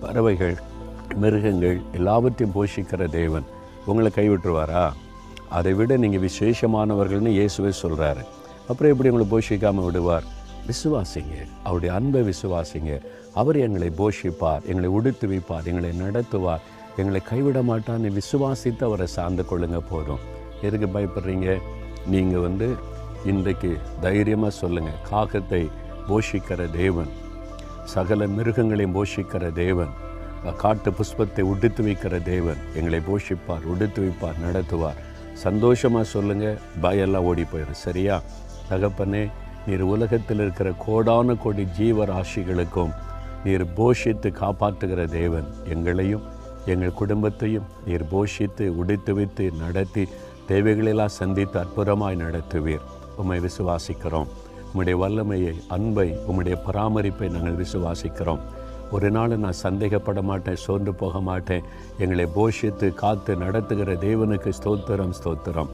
பறவைகள், மிருகங்கள் எல்லாவற்றையும் போஷிக்கிற தேவன் உங்களை கைவிட்டுருவாரா? அதை விட நீங்கள் விசேஷமானவர்கள்னு இயேசுவே சொல்கிறாரு. அப்புறம் எப்படி உங்களை போஷிக்காமல் விடுவார்? விசுவாசிங்க, அவருடைய அன்பை விசுவாசிங்க. அவர் எங்களை போஷிப்பார், எங்களை உடுத்து வைப்பார், எங்களை நடத்துவார், எங்களை கைவிட மாட்டான்னு விசுவாசித்து அவரை சார்ந்து கொள்ளுங்க போதும். எதுக்கு பயப்படுறீங்க? நீங்கள் இன்றைக்கு தைரியமாக சொல்லுங்கள், காகத்தை போஷிக்கிற தேவன், சகல மிருகங்களையும் போஷிக்கிற தேவன், காட்டு புஷ்பத்தை உடுத்து வைக்கிற தேவன் எங்களை போஷிப்பார், உடுத்து வைப்பார், நடத்துவார். சந்தோஷமாக சொல்லுங்கள், பயெல்லாம் ஓடி போயிடும். சரியா? தகப்பனே, நீர் உலகத்தில் இருக்கிற கோடான கோடி ஜீவராசிகளுக்கும் நீர் போஷித்து காப்பாற்றுகிற தேவன், எங்களையும் எங்கள் குடும்பத்தையும் நீர் போஷித்து உடுத்து வைத்து நடத்தி தேவைகளெல்லாம் சந்தித்து அற்புதமாய் நடத்துவீர். உம்மை விசுவாசிக்கிறோம். உம்முடைய வல்லமையை, அன்பை, உம்முடைய பராமரிப்பை நாங்கள் விசுவாசிக்கிறோம். ஒரு நாள் நான் சந்தேகப்பட மாட்டேன், சோர்ந்து போக மாட்டேன். எங்களை போஷித்து காத்து நடத்துகிற தேவனுக்கு ஸ்தோத்திரம், ஸ்தோத்திரம்.